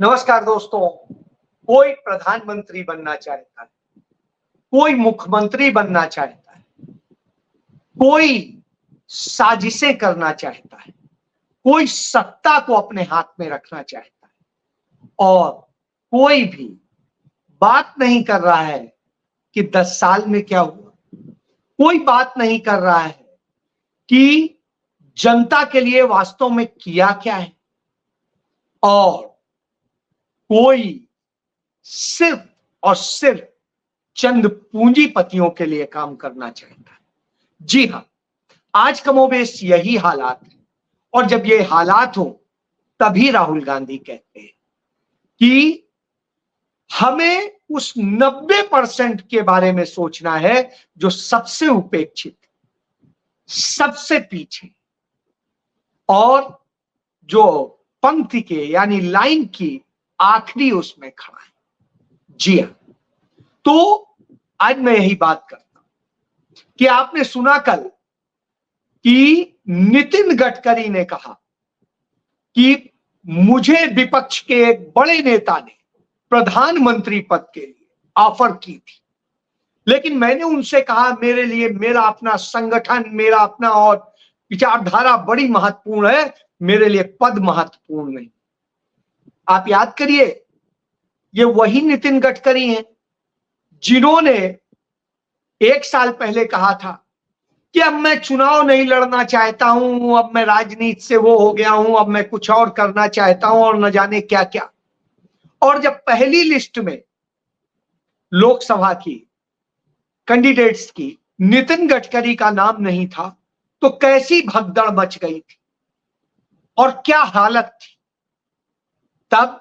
नमस्कार दोस्तों। कोई प्रधानमंत्री बनना चाहता है, कोई मुख्यमंत्री बनना चाहता है, कोई साजिशें करना चाहता है, कोई सत्ता को अपने हाथ में रखना चाहता है और कोई भी बात नहीं कर रहा है कि 10 साल में क्या हुआ। कोई बात नहीं कर रहा है कि जनता के लिए वास्तव में किया क्या है और कोई सिर्फ और सिर्फ चंद पूंजीपतियों के लिए काम करना चाहता है। जी हां, आज कमोबेश यही हालात है और जब ये हालात हो तभी राहुल गांधी कहते हैं कि हमें उस 90% के बारे में सोचना है जो सबसे उपेक्षित, सबसे पीछे और जो पंक्ति के यानी लाइन की आखिरी उसमें खड़ा है। जी हां, तो आज मैं यही बात करता हूं कि आपने सुना कल कि नितिन गडकरी ने कहा कि मुझे विपक्ष के एक बड़े नेता ने प्रधानमंत्री पद के लिए ऑफर की थी, लेकिन मैंने उनसे कहा मेरे लिए मेरा अपना संगठन, मेरा अपना और विचारधारा बड़ी महत्वपूर्ण है, मेरे लिए पद महत्वपूर्ण नहीं। आप याद करिए, ये वही नितिन गडकरी हैं जिन्होंने 1 साल पहले कहा था कि अब मैं चुनाव नहीं लड़ना चाहता हूं, अब मैं राजनीति से वो हो गया हूं, अब मैं कुछ और करना चाहता हूं और न जाने क्या क्या। और जब पहली लिस्ट में लोकसभा की कैंडिडेट्स की नितिन गडकरी का नाम नहीं था तो कैसी भगदड़ मच गई थी और क्या हालत थी। तब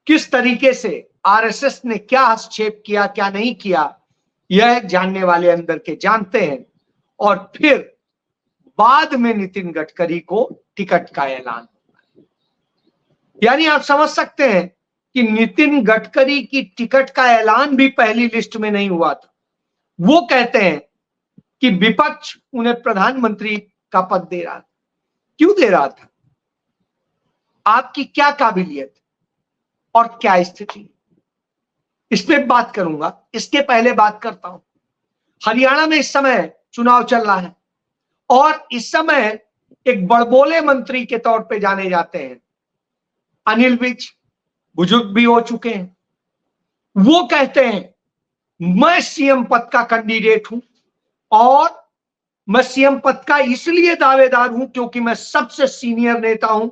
किस तरीके से आरएसएस ने क्या हस्तक्षेप किया, क्या नहीं किया, यह जानने वाले अंदर के जानते हैं। और फिर बाद में नितिन गडकरी को टिकट का ऐलान, यानी आप समझ सकते हैं कि नितिन गडकरी की टिकट का ऐलान भी पहली लिस्ट में नहीं हुआ था। वो कहते हैं कि विपक्ष उन्हें प्रधानमंत्री का पद दे रहा था। क्यों दे रहा था? आपकी क्या काबिलियत और क्या स्थिति, इस पे बात करूंगा। इसके पहले बात करता हूं, हरियाणा में इस समय चुनाव चल रहा है और इस समय एक बड़बोले मंत्री के तौर पे जाने जाते हैं अनिल विज, बुजुर्ग भी हो चुके हैं। वो कहते हैं मैं सीएम पद का कैंडिडेट हूं और मैं सीएम पद का इसलिए दावेदार हूं क्योंकि मैं सबसे सीनियर नेता हूं।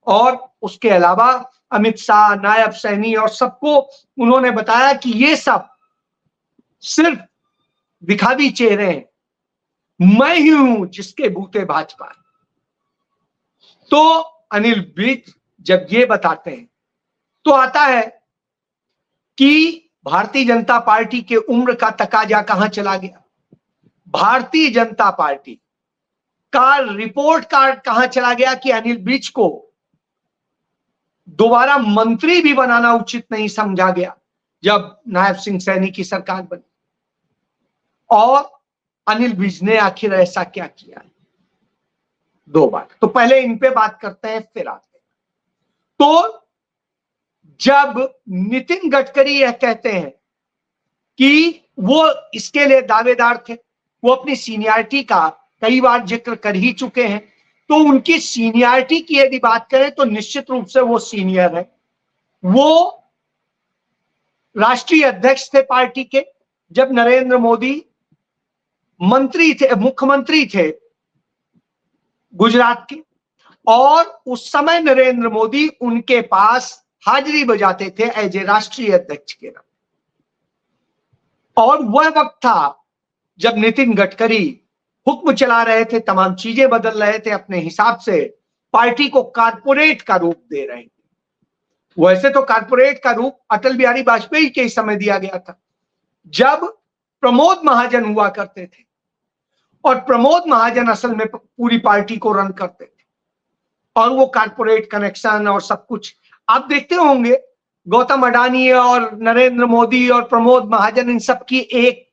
और उसके अलावा अमित शाह, नायब सैनी और सबको उन्होंने बताया कि ये सब सिर्फ दिखावी चेहरे हैं, मैं ही हूं जिसके बूते भाजपा। तो अनिल विज जब ये बताते हैं तो आता है कि भारतीय जनता पार्टी के उम्र का तकाजा कहां चला गया, भारतीय जनता पार्टी का रिपोर्ट कार्ड कहां चला गया कि अनिल विज को दोबारा मंत्री भी बनाना उचित नहीं समझा गया जब नायब सिंह सैनी की सरकार बनी। और अनिल विज ने आखिर ऐसा क्या किया है? 2 बार। तो पहले इन पे बात करते हैं फिर आते हैं। तो जब नितिन गडकरी यह कहते हैं कि वो इसके लिए दावेदार थे, वो अपनी सीनियरिटी का कई बार जिक्र कर ही चुके हैं, तो उनकी सीनियरिटी की यदि बात करें तो निश्चित रूप से वो सीनियर है। वो राष्ट्रीय अध्यक्ष थे पार्टी के जब नरेंद्र मोदी मंत्री थे, मुख्यमंत्री थे गुजरात के, और उस समय नरेंद्र मोदी उनके पास हाजिरी बजाते थे एज ए राष्ट्रीय अध्यक्ष के नाम। और वह वक्त था जब नितिन गडकरी हुक्म चला रहे थे, तमाम चीजें बदल रहे थे, अपने हिसाब से पार्टी को कारपोरेट का रूप दे रहे थे। वैसे तो कारपोरेट का रूप अटल बिहारी वाजपेयी के समय दिया गया था जब प्रमोद महाजन हुआ करते थे, और प्रमोद महाजन असल में पूरी पार्टी को रन करते थे और वो कारपोरेट कनेक्शन और सब कुछ आप देखते होंगे। गौतम अडानी और नरेंद्र मोदी और प्रमोद महाजन, इन सब की एक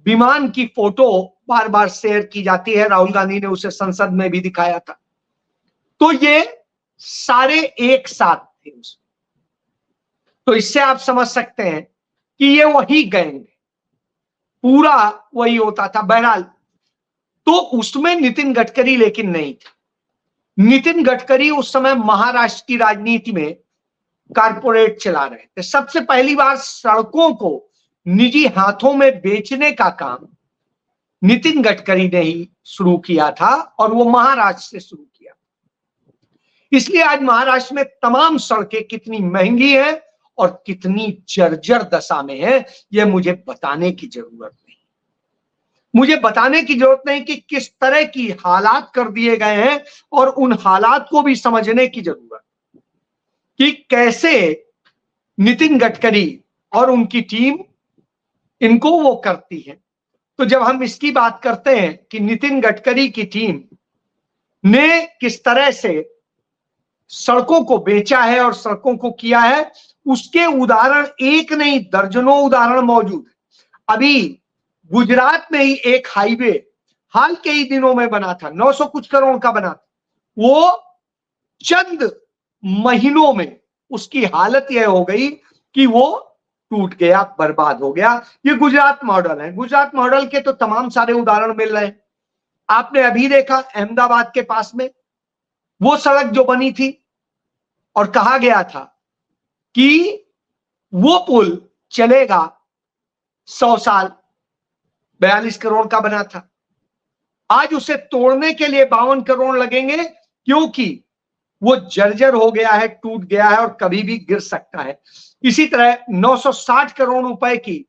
विमान की फोटो बार बार शेयर की जाती है, राहुल गांधी ने उसे संसद में भी दिखाया था। तो ये सारे एक साथ थे उसमें। तो इससे आप समझ सकते हैं कि ये वही गैंग पूरा वही होता था। बहरहाल तो उसमें नितिन गडकरी लेकिन नहीं थे। नितिन गडकरी उस समय महाराष्ट्र की राजनीति में कारपोरेट चला रहे थे। सबसे पहली बार सड़कों को निजी हाथों में बेचने का काम नितिन गडकरी ने ही शुरू किया था और वो महाराष्ट्र से शुरू किया। इसलिए आज महाराष्ट्र में तमाम सड़कें कितनी महंगी हैं और कितनी जर्जर दशा में है, यह मुझे बताने की जरूरत नहीं। मुझे बताने की जरूरत नहीं कि किस तरह की हालात कर दिए गए हैं और उन हालात को भी समझने की जरूरत कि कैसे नितिन गडकरी और उनकी टीम इनको वो करती है। तो जब हम इसकी बात करते हैं कि नितिन गडकरी की टीम ने किस तरह से सड़कों को बेचा है और सड़कों को किया है, उसके उदाहरण एक नहीं दर्जनों उदाहरण मौजूद है। अभी गुजरात में ही एक हाईवे हाल के ही दिनों में बना था, 900 कुछ करोड़ का बना था। वो चंद महीनों में उसकी हालत यह हो गई कि वो टूट गया, बर्बाद हो गया। ये गुजरात मॉडल है। गुजरात मॉडल के तो तमाम सारे उदाहरण मिल रहे हैं। आपने अभी देखा अहमदाबाद के पास में वो सड़क जो बनी थी और कहा गया था कि वो पुल चलेगा 100 साल, 42 करोड़ का बना था। आज उसे तोड़ने के लिए 52 करोड़ लगेंगे क्योंकि वो जर्जर हो गया है, टूट गया है और कभी भी गिर सकता है। इसी तरह 960 करोड़ रुपए की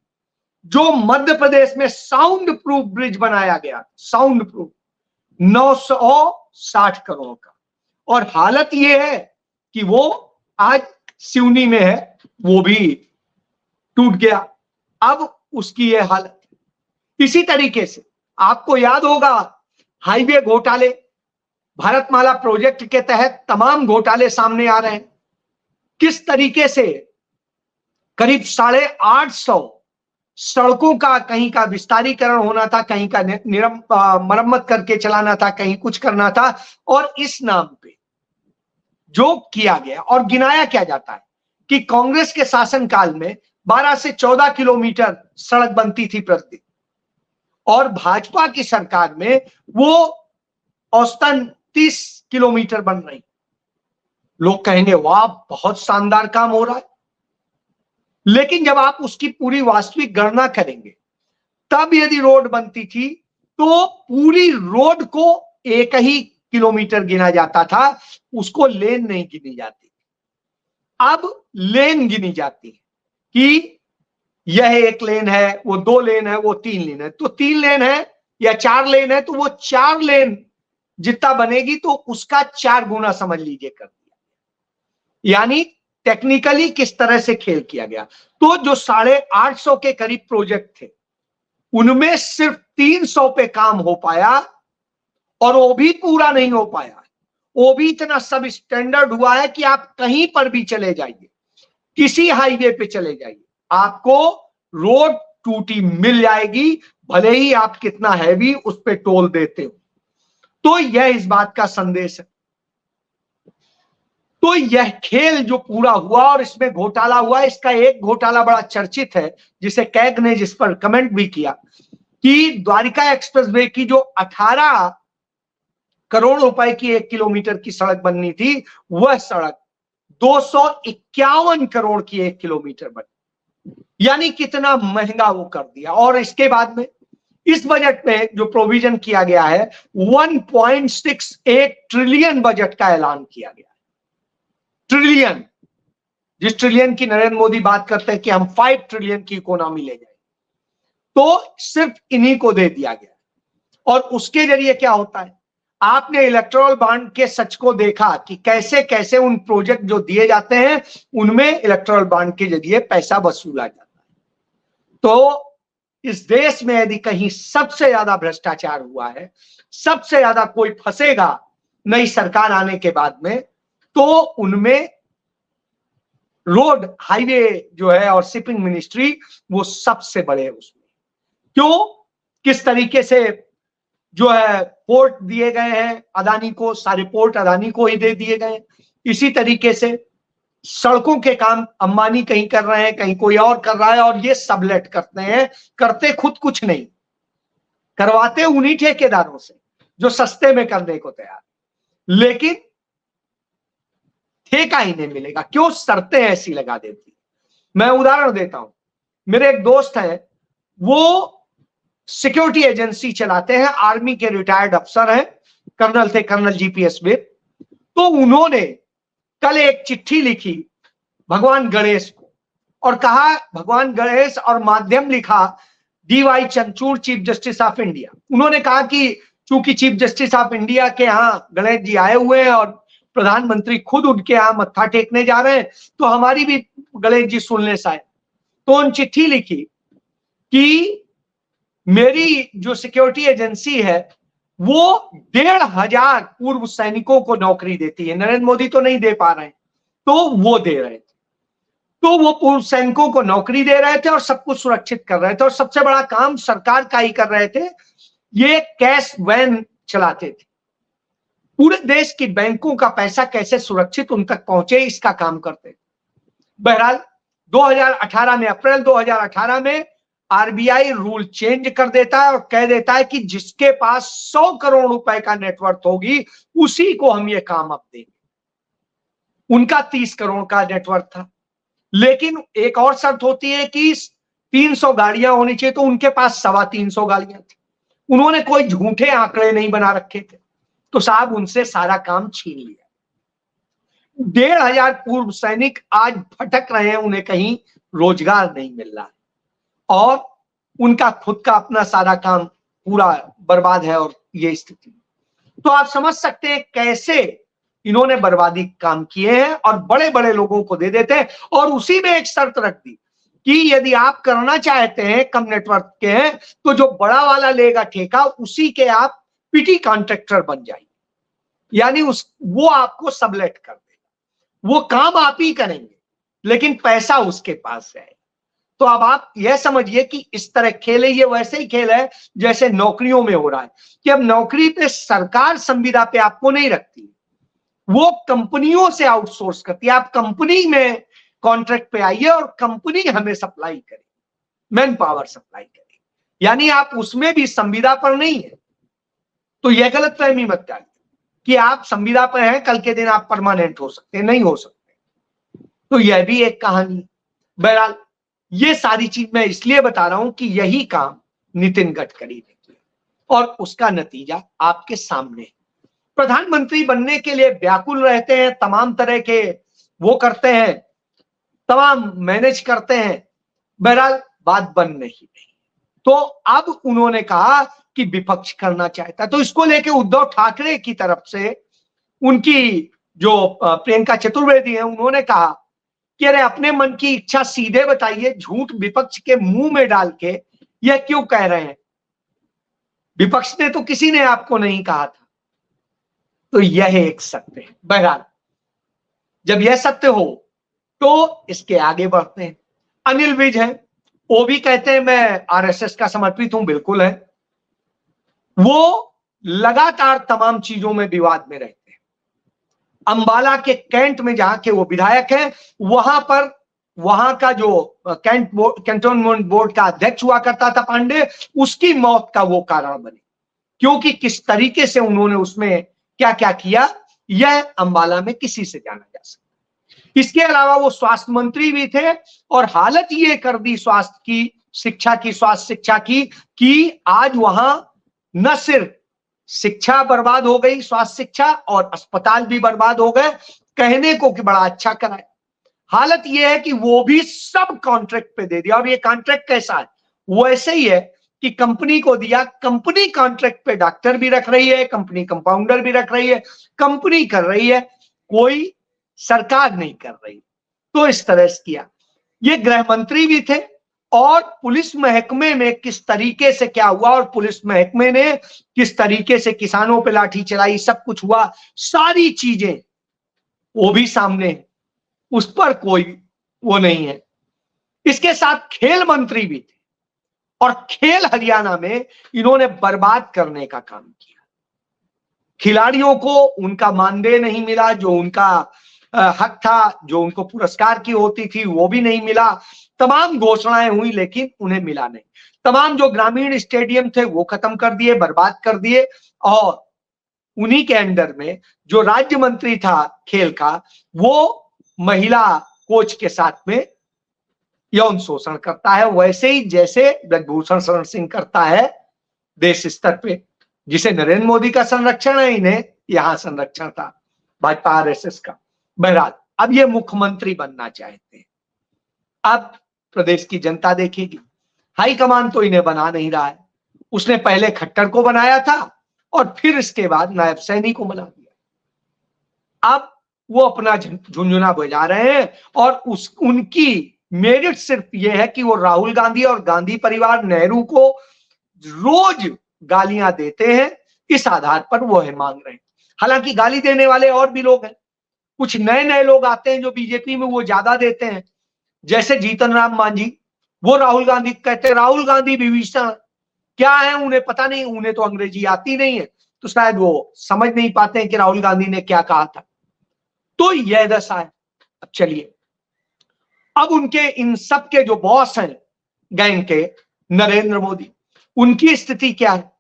जो मध्य प्रदेश में साउंड प्रूफ ब्रिज बनाया गया, साउंड प्रूफ 960 करोड़ का, और हालत ये है कि वो आज सिवनी में है, वो भी टूट गया। अब उसकी ये हालत। इसी तरीके से आपको याद होगा हाईवे घोटाले, भारतमाला प्रोजेक्ट के तहत तमाम घोटाले सामने आ रहे हैं। किस तरीके से करीब 850 सड़कों का कहीं का विस्तारीकरण होना था, कहीं का मरम्मत करके चलाना था, कहीं कुछ करना था, और इस नाम पे जो किया गया और गिनाया क्या जाता है कि कांग्रेस के शासनकाल में 12 से 14 किलोमीटर सड़क बनती थी प्रतिदिन, और भाजपा की सरकार में वो औसतन 30 किलोमीटर बन रही। लोग कहेंगे वाह बहुत शानदार काम हो रहा है, लेकिन जब आप उसकी पूरी वास्तविक गणना करेंगे तब यदि रोड बनती थी तो पूरी रोड को 1 ही किलोमीटर गिना जाता था, उसको लेन नहीं गिनी जाती। अब लेन गिनी जाती है कि यह 1 लेन है, वो 2 लेन है, वो 3 लेन है। तो 3 लेन है या 4 लेन है तो वो 4 लेन जितना बनेगी तो उसका 4 गुना समझ लीजिए कर दिया। यानी टेक्निकली किस तरह से खेल किया गया। तो जो 850 के करीब प्रोजेक्ट थे उनमें सिर्फ 300 पे काम हो पाया, और वो भी पूरा नहीं हो पाया। वो भी इतना सब स्टैंडर्ड हुआ है कि आप कहीं पर भी चले जाइए, किसी हाईवे पे चले जाइए, आपको रोड टूटी मिल जाएगी, भले ही आप कितना हैवी उस पे टोल देते हो। तो यह इस बात का संदेश है। तो यह खेल जो पूरा हुआ और इसमें घोटाला हुआ, इसका एक घोटाला बड़ा चर्चित है जिसे कैग ने जिस पर कमेंट भी किया कि द्वारिका एक्सप्रेसवे की जो 18 करोड़ रुपए की 1 किलोमीटर की सड़क बननी थी, वह सड़क 251 करोड़ की 1 किलोमीटर बनी। यानी कितना महंगा वो कर दिया। और इसके बाद में इस बजट में जो प्रोविजन किया गया है 1.68 ट्रिलियन बजट का ऐलान किया गया। ट्रिलियन, जिस ट्रिलियन की नरेंद्र मोदी बात करते हैं कि हम 5 ट्रिलियन की इकोनॉमी ले जाएंगे, तो सिर्फ इन्हीं को दे दिया गया। और उसके जरिए क्या होता है, आपने इलेक्टोरल बॉन्ड के सच को देखा कि कैसे कैसे उन प्रोजेक्ट जो दिए जाते हैं उनमें इलेक्टोरल बॉन्ड के जरिए पैसा वसूला जाता है। तो इस देश में यदि कहीं सबसे ज्यादा भ्रष्टाचार हुआ है, सबसे ज्यादा कोई फंसेगा नई सरकार आने के बाद में, तो उनमें रोड हाईवे जो है और शिपिंग मिनिस्ट्री वो सबसे बड़े है उसमें। क्यों, किस तरीके से जो है पोर्ट दिए गए हैं अदानी को, सारे पोर्ट अदानी को ही दे दिए गए। इसी तरीके से सड़कों के काम अंबानी कहीं कर रहे हैं, कहीं कोई और कर रहा है, और ये सबलेट करते हैं, करते खुद कुछ नहीं, करवाते उन्हीं ठेकेदारों से जो सस्ते में करने को तैयार, लेकिन ठेका ही नहीं मिलेगा। क्यों? शर्तें ऐसी लगा देती। मैं उदाहरण देता हूं, मेरे एक दोस्त है, वो सिक्योरिटी एजेंसी चलाते हैं, आर्मी के रिटायर्ड अफसर हैं, कर्नल थे, कर्नल जीपीएस में। तो उन्होंने कल एक चिट्ठी लिखी भगवान गणेश को और कहा, भगवान गणेश और माध्यम लिखा DY Chandrachud, chief justice of India. उन्होंने कहा कि चूंकि चीफ जस्टिस ऑफ इंडिया के यहां गणेश जी आए हुए हैं और प्रधानमंत्री खुद उनके यहां मत्था टेकने जा रहे हैं, तो हमारी भी गणेश जी सुनने से आए। तो उन चिट्ठी लिखी कि मेरी जो सिक्योरिटी एजेंसी है वो 1,500 पूर्व सैनिकों को नौकरी देती है, नरेंद्र मोदी तो नहीं दे पा रहे हैं, तो वो दे रहे थे। तो वो पूर्व सैनिकों को नौकरी दे रहे थे और सब कुछ सुरक्षित कर रहे थे, और सबसे बड़ा काम सरकार का ही कर रहे थे, ये कैश वैन चलाते थे, पूरे देश की बैंकों का पैसा कैसे सुरक्षित उन तक पहुंचे इसका काम करते थे। बहरहाल 2018 में, अप्रैल 2018 में आरबीआई रूल चेंज कर देता है और कह देता है कि जिसके पास 100 करोड़ रुपए का नेटवर्थ होगी उसी को हम ये काम अब देंगे। उनका 30 करोड़ का नेटवर्थ था, लेकिन एक और शर्त होती है कि 300 गाड़ियां होनी चाहिए, तो उनके पास 325 गाड़ियां थी। उन्होंने कोई झूठे आंकड़े नहीं बना रखे थे, तो साहब उनसे सारा काम छीन लिया। 1,500 पूर्व सैनिक आज भटक रहे हैं, उन्हें कहीं रोजगार नहीं मिल रहा और उनका खुद का अपना सारा काम पूरा बर्बाद है। और ये स्थिति, तो आप समझ सकते हैं कैसे इन्होंने बर्बादी काम किए हैं और बड़े बड़े लोगों को दे देते हैं। और उसी में एक शर्त रख दी कि यदि आप करना चाहते हैं, कम नेटवर्क के हैं, तो जो बड़ा वाला लेगा ठेका उसी के आप पीटी कॉन्ट्रैक्टर बन जाइए, यानी वो आपको सबलेट कर देगा, वो काम आप ही करेंगे लेकिन पैसा उसके पास है। तो अब आप यह समझिए कि इस तरह खेल है, ये वैसे ही खेल है जैसे नौकरियों में हो रहा है कि अब नौकरी पे सरकार संविदा पे आपको नहीं रखती, वो कंपनियों से आउटसोर्स करती है। आप कंपनी में कॉन्ट्रैक्ट पे आइए और कंपनी हमें सप्लाई करे, मैन पावर सप्लाई करे, यानी आप उसमें भी संविदा पर नहीं है। तो यह गलत फहमी मत डालिए कि आप संविदा पर हैं, कल के दिन आप परमानेंट हो सकते, नहीं हो सकते। तो यह भी एक कहानी। बहरहाल ये सारी चीज मैं इसलिए बता रहा हूं कि यही काम नितिन गडकरी ने किया और उसका नतीजा आपके सामने। प्रधानमंत्री बनने के लिए व्याकुल रहते हैं, तमाम तरह के वो करते हैं, तमाम मैनेज करते हैं, बहरहाल बात बन नहीं रही। तो अब उन्होंने कहा कि विपक्ष करना चाहता है, तो इसको लेके उद्धव ठाकरे की तरफ से उनकी जो प्रियंका चतुर्वेदी है, उन्होंने कहा कि अरे अपने मन की इच्छा सीधे बताइए, झूठ विपक्ष के मुंह में डाल के यह क्यों कह रहे हैं? विपक्ष ने तो किसी ने आपको नहीं कहा था। तो यह एक सत्य है। बहरहाल जब यह सत्य हो तो इसके आगे बढ़ते हैं। अनिल विज है, वो भी कहते हैं मैं आरएसएस का समर्पित हूं, बिल्कुल है। वो लगातार तमाम चीजों में विवाद में रहते हैं। अंबाला के कैंट में जहां के वो विधायक हैं, वहां का जो कैंटोनमेंट बोर्ड का अध्यक्ष हुआ करता था पांडे, उसकी मौत का वो कारण बने, क्योंकि किस तरीके से उन्होंने उसमें क्या क्या किया यह अंबाला में किसी से जाना जा सकता। इसके अलावा वो स्वास्थ्य मंत्री भी थे और हालत ये कर दी स्वास्थ्य की, स्वास्थ्य शिक्षा की कि आज वहां न सिर्फ शिक्षा बर्बाद हो गई, स्वास्थ्य शिक्षा, और अस्पताल भी बर्बाद हो गए। कहने को कि बड़ा अच्छा कराए, हालत यह है कि वो भी सब कॉन्ट्रैक्ट पे दे दिया। और ये कॉन्ट्रैक्ट कैसा है? वो ऐसे ही है कि कंपनी को दिया, कंपनी कॉन्ट्रैक्ट पे डॉक्टर भी रख रही है, कंपनी कंपाउंडर भी रख रही है, कंपनी कर रही है, कोई सरकार नहीं कर रही। तो इस तरह से किया। ये गृह मंत्री भी थे और पुलिस महकमे में किस तरीके से क्या हुआ और पुलिस महकमे ने किस तरीके से किसानों पे लाठी चलाई, सब कुछ हुआ, सारी चीजें वो भी सामने है, उस पर कोई वो नहीं है। इसके साथ खेल मंत्री भी थे और खेल हरियाणा में इन्होंने बर्बाद करने का काम किया। खिलाड़ियों को उनका मानदेय नहीं मिला, जो उनका हक था, जो उनको पुरस्कार की होती थी वो भी नहीं मिला। तमाम घोषणाएं हुई लेकिन उन्हें मिला नहीं। तमाम जो ग्रामीण स्टेडियम थे वो खत्म कर दिए, बर्बाद कर दिए। और उन्हीं के अंडर में जो राज्य मंत्री था खेल का, वो महिला कोच के साथ में यौन शोषण करता है, वैसे ही जैसे ब्रजभूषण शरण सिंह करता है देश स्तर पे, जिसे नरेंद्र मोदी का संरक्षण है, इन्हें यहां संरक्षण था भाजपा आरएसएस का। बहरहाल अब ये मुख्यमंत्री बनना चाहते हैं। अब प्रदेश की जनता देखेगी। हाईकमान तो इन्हें बना नहीं रहा है। उसने पहले खट्टर को बनाया था और फिर इसके बाद नायब सैनी को बना दिया। अब वो अपना झुंझुना बजा रहे हैं और उनकी मेरिट सिर्फ यह है कि वो राहुल गांधी और गांधी परिवार, नेहरू को रोज गालियां देते हैं। इस आधार पर वो है मांग रहे हैं। हालांकि गाली देने वाले और भी लोग हैं। कुछ नए नए लोग आते हैं जो बीजेपी में वो ज्यादा देते हैं, जैसे जीतन राम मांझी। वो राहुल गांधी कहते हैं राहुल गांधी विभीषण क्या है, उन्हें पता नहीं, उन्हें तो अंग्रेजी आती नहीं है, तो शायद वो समझ नहीं पाते हैं कि राहुल गांधी ने क्या कहा था। तो यह दशा है। अब चलिए, अब उनके इन सब के जो बॉस हैं गैंग के, नरेंद्र मोदी, उनकी स्थिति क्या है?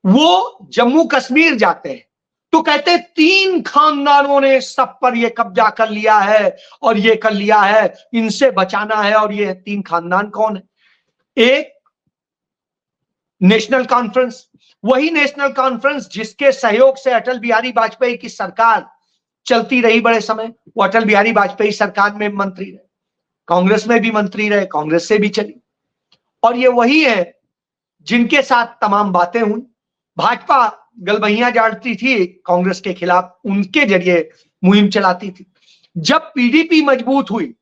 वो जम्मू कश्मीर जाते हैं तो कहते हैं 3 खानदानों ने सब पर ये कब्जा कर लिया है और ये कर लिया है, इनसे बचाना है। और ये 3 खानदान कौन है? एक नेशनल कॉन्फ्रेंस, वही नेशनल कॉन्फ्रेंस जिसके सहयोग से अटल बिहारी वाजपेयी की सरकार चलती रही बड़े समय। वो अटल बिहारी वाजपेयी सरकार में मंत्री रहे, कांग्रेस में भी मंत्री रहे, कांग्रेस से भी चली। और ये वही है जिनके साथ तमाम बातें हुई। भाजपा गलबहियां जानती थी कांग्रेस के खिलाफ, उनके जरिए मुहिम चलाती थी। जब पीडीपी मजबूत हुई,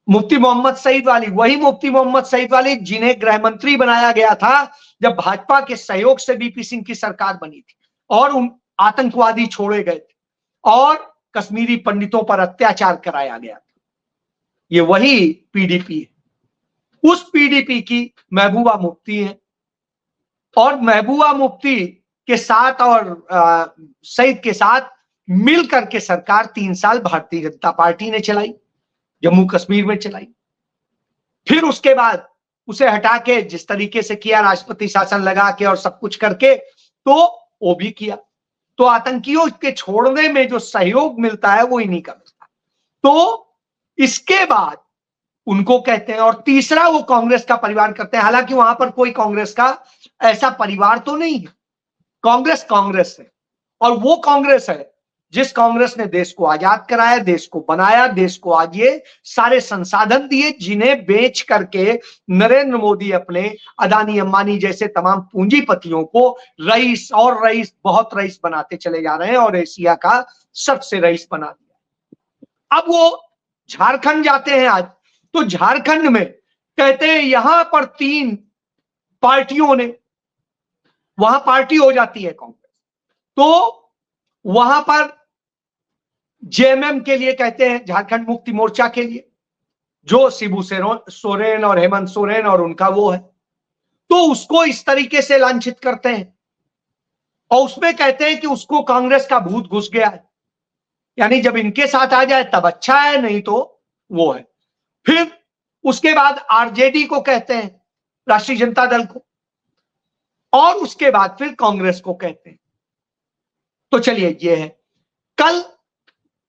मुफ्ती मोहम्मद सईद वाली, वही मुफ्ती मोहम्मद सईद वाली जिन्हें गृह मंत्री बनाया गया था जब भाजपा के सहयोग से वीपी सिंह की सरकार बनी थी, और उन आतंकवादी छोड़े गए थे और कश्मीरी पंडितों पर अत्याचार कराया गया था। ये वही पीडीपी है। उस पीडीपी की महबूबा मुफ्ती है, और महबूबा मुफ्ती के साथ और सईद के साथ मिलकर के सरकार 3 साल भारतीय जनता पार्टी ने चलाई, जम्मू कश्मीर में चलाई। फिर उसके बाद उसे हटा के जिस तरीके से किया, राष्ट्रपति शासन लगा के और सब कुछ करके, तो वो भी किया। तो आतंकियों के छोड़ने में जो सहयोग मिलता है वो इन्हीं का मिलता है। तो इसके बाद उनको कहते हैं, और तीसरा वो कांग्रेस का परिवार करते हैं। हालांकि वहां पर कोई कांग्रेस का ऐसा परिवार तो नहीं है। कांग्रेस कांग्रेस है, और वो कांग्रेस है जिस कांग्रेस ने देश को आजाद कराया, देश को बनाया, देश को आज ये सारे संसाधन दिए जिन्हें बेच करके नरेंद्र मोदी अपने अदानी अंबानी जैसे तमाम पूंजीपतियों को रईस और रईस, बहुत रईस बनाते चले जा रहे हैं, और एशिया का सबसे रईस बना दिया। अब वो झारखंड जाते हैं आज, तो झारखंड में कहते हैं यहां पर 3 पार्टियों ने, वहां पार्टी हो जाती है कांग्रेस, तो वहां पर जेएमएम के लिए कहते हैं, झारखंड मुक्ति मोर्चा के लिए, जो शिबू सोरेन और हेमंत सोरेन और उनका वो है, तो उसको इस तरीके से लांछित करते हैं और उसमें कहते हैं कि उसको कांग्रेस का भूत घुस गया है, यानी जब इनके साथ आ जाए तब अच्छा है, नहीं तो वो है। फिर उसके बाद आरजेडी को कहते हैं, राष्ट्रीय जनता दल को, और उसके बाद फिर कांग्रेस को कहते हैं। तो चलिए, ये है। कल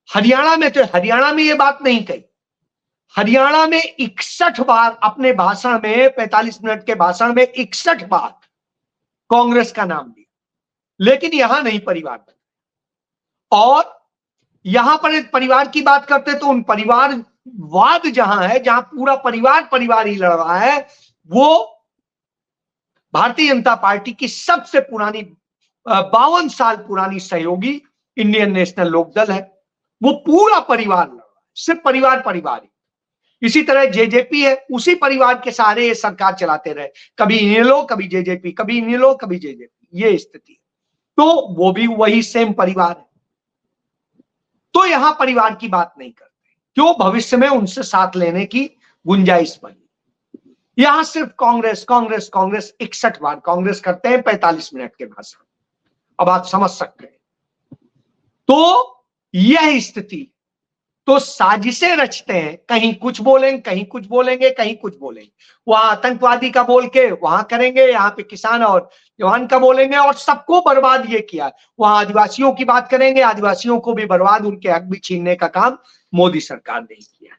हरियाणा में, तो हरियाणा में ये बात नहीं कही। हरियाणा में 61 बार अपने भाषण में, 45 मिनट के भाषण में 61 बार कांग्रेस का नाम लिया, लेकिन यहां नहीं परिवार बना। और यहां पर एक परिवार की बात करते तो उन परिवारवाद जहां है, जहां पूरा परिवार ही लड़ रहा है, वो भारतीय जनता पार्टी की सबसे पुरानी 52 साल पुरानी सहयोगी इंडियन नेशनल लोकदल है। वो पूरा परिवार लड़ रहा है, सिर्फ परिवार ही। इसी तरह जेजेपी है, उसी परिवार के सहारे ये सरकार चलाते रहे, कभी इनेलो कभी जेजेपी, कभी इनेलो कभी जेजेपी, ये स्थिति है। तो वो भी वही सेम परिवार है। तो यहां परिवार की बात नहीं करते, क्यों? भविष्य में उनसे साथ लेने की गुंजाइश बनी। यहां सिर्फ कांग्रेस कांग्रेस कांग्रेस, 61 बार कांग्रेस करते हैं 45 मिनट के भाषण। अब आप समझ सकते हैं। तो यह स्थिति, तो साजिशें रचते हैं, कहीं कुछ बोलेंगे, कहीं कुछ बोलेंगे, कहीं कुछ बोलेंगे, वहां आतंकवादी का बोल के वहां करेंगे, यहाँ पे किसान और जवान का बोलेंगे और सबको बर्बाद ये किया। वहां आदिवासियों की बात करेंगे, आदिवासियों को भी बर्बाद, उनके हक भी छीनने का काम मोदी सरकार ने किया।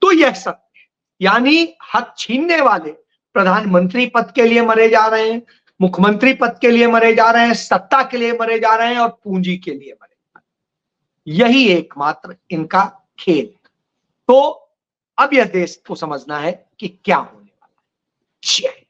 तो यह सब, यानी हक छीनने वाले प्रधानमंत्री पद के लिए मरे जा रहे हैं, मुख्यमंत्री पद के लिए मरे जा रहे हैं, सत्ता के लिए मरे जा रहे हैं और पूंजी के लिए मरे जा रहे हैं। यही एकमात्र इनका खेल। तो अब यह देश को समझना है कि क्या होने वाला है।